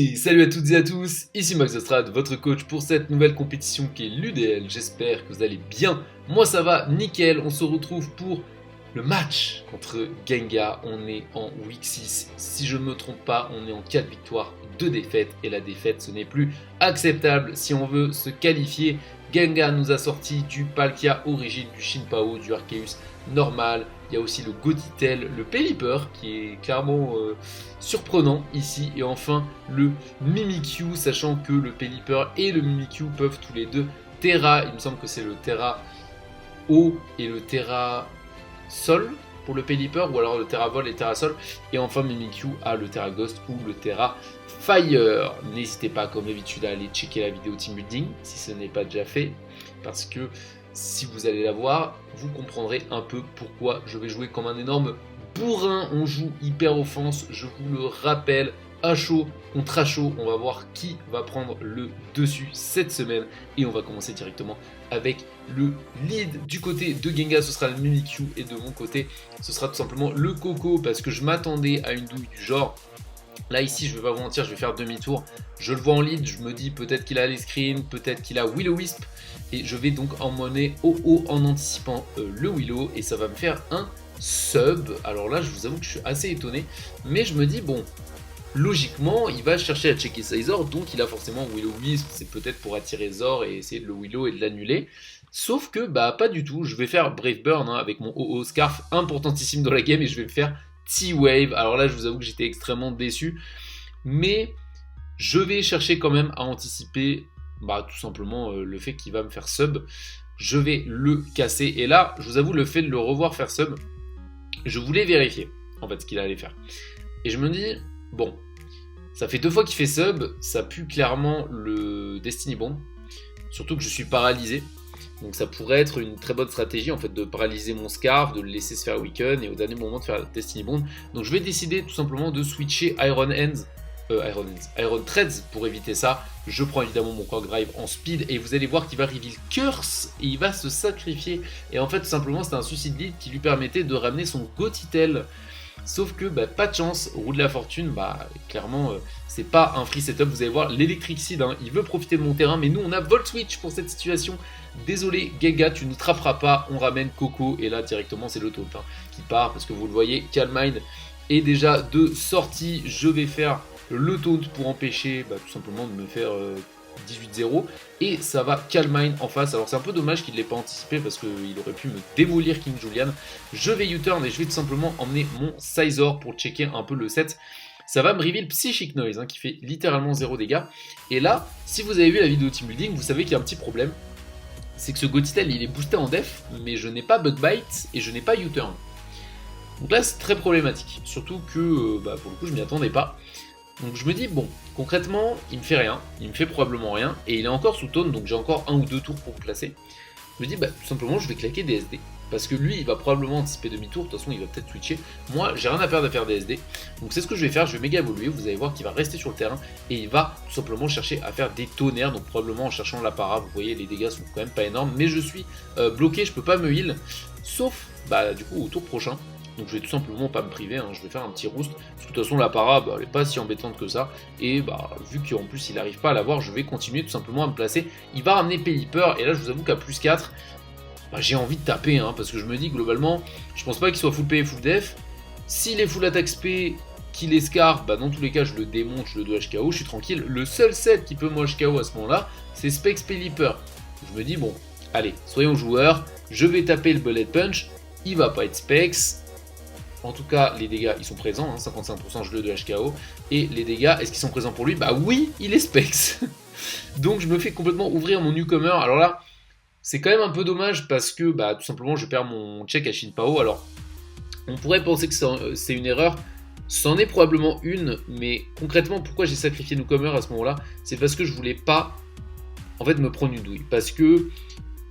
Et salut à toutes et à tous, ici Max Ostrad, votre coach pour cette nouvelle compétition qui est l'UDL. J'espère que vous allez bien. Moi ça va, nickel. On se retrouve pour le match contre Genga. On est en week 6. Si je ne me trompe pas, on est en 4 victoires, 2 défaites. Et la défaite, ce n'est plus acceptable si on veut se qualifier. Genga nous a sorti du Palkia Origin, du Shinpao, du Arceus normal. Il y a aussi le Gothitelle, le Pelipper qui est clairement surprenant ici. Et enfin le Mimikyu, sachant que le Pelipper et le Mimikyu peuvent tous les deux Terra. Il me semble que c'est le Terra Eau et le Terra Sol pour le Pelipper, ou alors le Terra Vol et le Terra Sol. Et enfin Mimikyu a le Terra Ghost ou le Terra Fire. N'hésitez pas comme d'habitude à aller checker la vidéo Team Building si ce n'est pas déjà fait, parce que si vous allez la voir, vous comprendrez un peu pourquoi je vais jouer comme un énorme bourrin. On joue hyper offense, je vous le rappelle, à chaud contre à chaud. On va voir qui va prendre le dessus cette semaine. Et on va commencer directement avec le lead. Du côté de Genga, ce sera le Mimikyu. Et de mon côté, ce sera tout simplement le Coco. Parce que je m'attendais à une douille du genre. Là ici, je vais pas vous mentir, je vais faire demi-tour. Je le vois en lead, je me dis peut-être qu'il a les screens, peut-être qu'il a Will-O-Wisp. Et je vais donc emmener au haut en anticipant le Willow. Et ça va me faire un sub. Alors là, je vous avoue que je suis assez étonné. Mais je me dis, bon, logiquement, il va chercher à checker Sizor. Donc il a forcément Will-O-Wisp. C'est peut-être pour attirer Zor et essayer de le Willow et de l'annuler. Sauf que, bah, pas du tout. Je vais faire Brave Burn avec mon OO Scarf, importantissime dans la game. Et je vais le faire T-Wave. Alors là, je vous avoue que j'étais extrêmement déçu. Mais je vais chercher quand même à anticiper tout simplement le fait qu'il va me faire sub. Je vais le casser. Et là, je vous avoue, le fait de le revoir faire sub, je voulais vérifier en fait ce qu'il allait faire. Et je me dis, bon, ça fait 2 fois qu'il fait sub, ça pue clairement le Destiny Bond. Surtout que je suis paralysé. Donc ça pourrait être une très bonne stratégie en fait de paralyser mon Scarf, de le laisser se faire weaken et au dernier moment de faire Destiny Bond. Donc je vais décider tout simplement de switcher Iron Threads pour éviter ça. Je prends évidemment mon Core Drive en speed et vous allez voir qu'il va reveal Curse et il va se sacrifier. Et en fait tout simplement c'était un suicide lead qui lui permettait de ramener son Gothitelle. Sauf que pas de chance, roue de la fortune, clairement c'est pas un free setup. Vous allez voir l'Electricide, il veut profiter de mon terrain, mais nous on a Volt Switch pour cette situation. Désolé Genga, tu ne trapperas pas, on ramène Coco et là directement c'est le taunt qui part parce que vous le voyez, Calm Mind est déjà de sortie. Je vais faire le taunt pour empêcher tout simplement de me faire 18-0 et ça va Calm Mind en face. Alors c'est un peu dommage qu'il ne l'ait pas anticipé parce qu'il aurait pu me démolir King Julian. Je vais U-turn et je vais tout simplement emmener mon Sizor pour checker un peu le set. Ça va me reveal Psychic Noise qui fait littéralement 0 dégâts. Et là, si vous avez vu la vidéo Team Building, vous savez qu'il y a un petit problème. C'est que ce Gothitelle il est boosté en def, mais je n'ai pas Bug Bite et je n'ai pas U-turn. Donc là c'est très problématique, surtout que pour le coup je m'y attendais pas. Donc je me dis bon, concrètement il me fait rien, il me fait probablement rien, et il est encore sous taunt, donc j'ai encore 1 ou 2 tours pour me placer. Je me dis tout simplement je vais claquer des SD, parce que lui il va probablement anticiper demi-tour, de toute façon il va peut-être switcher. Moi j'ai rien à perdre à faire des SD, donc c'est ce que je vais faire, je vais méga évoluer, vous allez voir qu'il va rester sur le terrain, et il va tout simplement chercher à faire des tonnerres, donc probablement en cherchant la para, vous voyez les dégâts sont quand même pas énormes, mais je suis bloqué, je peux pas me heal, sauf du coup au tour prochain. Donc je vais tout simplement pas me priver, je vais faire un petit roost, parce que de toute façon la para elle est pas si embêtante que ça, et vu qu'en plus il arrive pas à l'avoir, je vais continuer tout simplement à me placer. Il va ramener Pelipper, et là je vous avoue qu'à plus 4, j'ai envie de taper, parce que je me dis globalement, je pense pas qu'il soit full P et full def. S'il est full attaque SP, qu'il est Scar, dans tous les cas je le démonte, je le dois HKO, je suis tranquille. Le seul set qui peut me HKO à ce moment-là, c'est Specs Pelipper. Je me dis bon, allez, soyons joueurs, je vais taper le Bullet Punch, il va pas être Specs. En tout cas, les dégâts, ils sont présents, 55% je le de HKO. Et les dégâts, est-ce qu'ils sont présents pour lui? Oui, il est Specs. Donc je me fais complètement ouvrir mon newcomer. Alors là, c'est quand même un peu dommage parce que tout simplement je perds mon check à Shinpao. Alors, on pourrait penser que c'est une erreur. C'en est probablement une, mais concrètement, pourquoi j'ai sacrifié newcomer à ce moment-là? C'est parce que je voulais pas, en fait, me prendre une douille. Parce que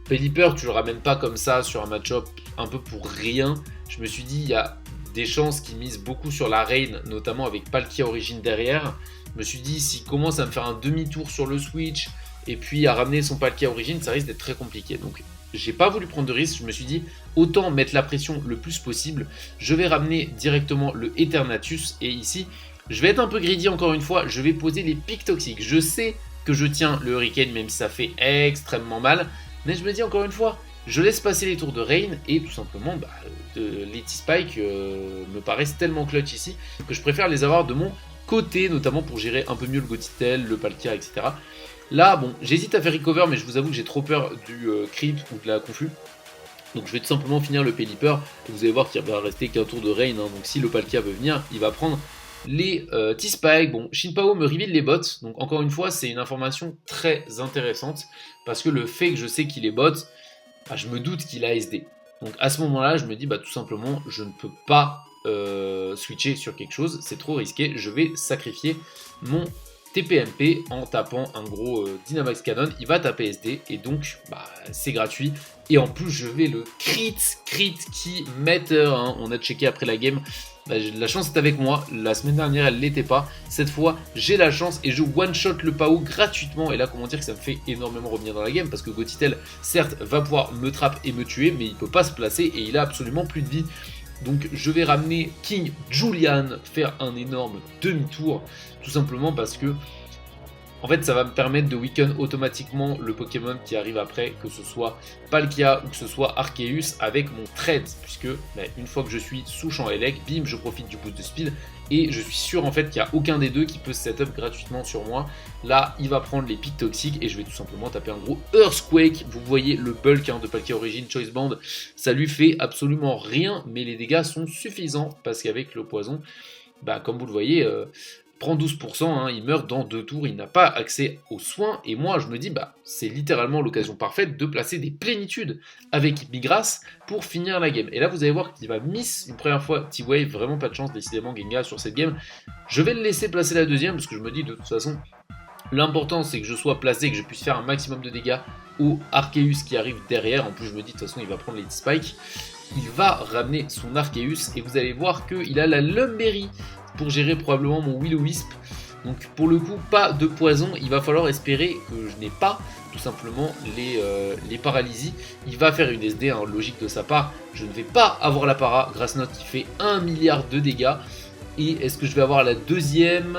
Pelipper, tu le ramènes pas comme ça sur un match-up un peu pour rien. Je me suis dit, il y a des chances qui misent beaucoup sur la Reign, notamment avec Palkia Origin derrière. Je me suis dit, s'il commence à me faire un demi-tour sur le Switch et puis à ramener son Palkia Origin, ça risque d'être très compliqué. Donc j'ai pas voulu prendre de risque, je me suis dit, autant mettre la pression le plus possible. Je vais ramener directement le Eternatus et ici, Je vais être un peu greedy encore une fois, je vais poser les pics toxiques. Je sais que je tiens le Hurricane même si ça fait extrêmement mal, mais je me dis encore une fois, je laisse passer les tours de Rain et tout simplement les T-Spike me paraissent tellement clutch ici que je préfère les avoir de mon côté, notamment pour gérer un peu mieux le Gothitelle, le Palkia, etc. Là, bon, j'hésite à faire recover, mais je vous avoue que j'ai trop peur du crit ou de la confus. Donc je vais tout simplement finir le Pelipper, et vous allez voir qu'il va rester qu'un tour de Rain, hein. Donc si le Palkia veut venir, il va prendre les T-Spike. Bon, Shinpao me reveal les bots, donc encore une fois, c'est une information très intéressante, parce que le fait que je sais qu'il est bot, bah, je me doute qu'il a SD. Donc à ce moment-là, je me dis, bah tout simplement, je ne peux pas switcher sur quelque chose, c'est trop risqué, je vais sacrifier mon TPMP en tapant un gros Dynamax Cannon, il va taper SD et donc bah, c'est gratuit. Et en plus je vais le crit qui matter, hein. On a checké après la game, bah, la chance est avec moi, la semaine dernière elle l'était pas, cette fois j'ai la chance et je one shot le Pao gratuitement. Et là comment dire que ça me fait énormément revenir dans la game parce que Gothitelle certes va pouvoir me trap et me tuer mais il peut pas se placer et il a absolument plus de vie. Donc je vais ramener King Julian faire un énorme demi-tour, tout simplement parce que en fait ça va me permettre de weaken automatiquement le Pokémon qui arrive après, que ce soit Palkia ou que ce soit Arceus avec mon trade, puisque bah, une fois que je suis sous champ Elec, bim, je profite du boost de speed et je suis sûr en fait qu'il n'y a aucun des deux qui peut se setup gratuitement sur moi. Là il va prendre les pics toxiques et je vais tout simplement taper un gros Earthquake. Vous voyez le bulk de Palkia Origin Choice Band, ça lui fait absolument rien, mais les dégâts sont suffisants parce qu'avec le poison, bah, comme vous le voyez, prend 12%, hein, il meurt dans 2 tours, il n'a pas accès aux soins, et moi je me dis, bah c'est littéralement l'occasion parfaite de placer des plénitudes avec Migras pour finir la game. Et là vous allez voir qu'il va miss une première fois T-Wave, vraiment pas de chance décidément Gengar sur cette game. Je vais le laisser placer la deuxième, parce que je me dis de toute façon, l'important c'est que je sois placé et que je puisse faire un maximum de dégâts au Arceus qui arrive derrière. En plus je me dis de toute façon il va prendre les Spikes, il va ramener son Arceus, et vous allez voir qu'il a la Lumberry pour gérer probablement mon Will-O-Wisp. Donc pour le coup pas de poison, il va falloir espérer que je n'ai pas tout simplement les paralysies. Il va faire une SD, hein, logique de sa part, je ne vais pas avoir la para, Grass Knot qui fait 1 milliard de dégâts. Et est-ce que je vais avoir la deuxième?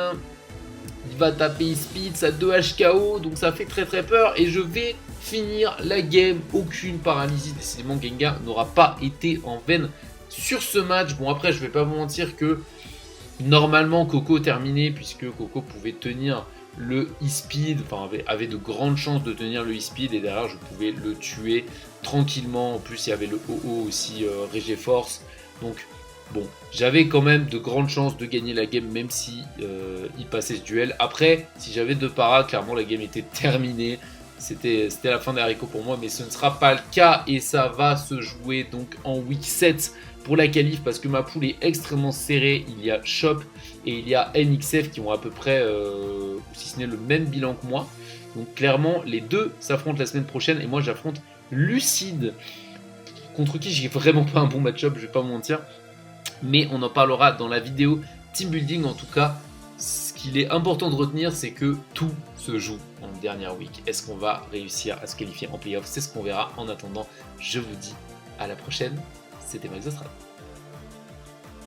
Il va taper speed, ça 2 HKO, donc ça fait très très peur et je vais finir la game. Aucune paralysie, décidément Gengar n'aura pas été en veine sur ce match. Bon après je vais pas vous mentir que normalement Coco terminé, puisque Coco pouvait tenir le e-speed, enfin avait de grandes chances de tenir le e-speed et derrière je pouvais le tuer tranquillement. En plus il y avait le OO aussi, Regiforce, donc bon, j'avais quand même de grandes chances de gagner la game même si il passait ce duel. Après, si j'avais 2 paras, clairement la game était terminée. C'était la fin des haricots pour moi, mais ce ne sera pas le cas et ça va se jouer donc en week 7 pour la qualif parce que ma poule est extrêmement serrée. Il y a Chop et il y a NXF qui ont à peu près, si ce n'est le même bilan que moi. Donc clairement, les deux s'affrontent la semaine prochaine et moi j'affronte Lucide, contre qui j'ai vraiment pas un bon match-up, je vais pas vous mentir. Mais on en parlera dans la vidéo team building. En tout cas, ce qu'il est important de retenir, c'est que tout se joue en dernière week. Est-ce qu'on va réussir à se qualifier en playoff? C'est ce qu'on verra. En attendant, je vous dis à la prochaine. C'était Max Astrad.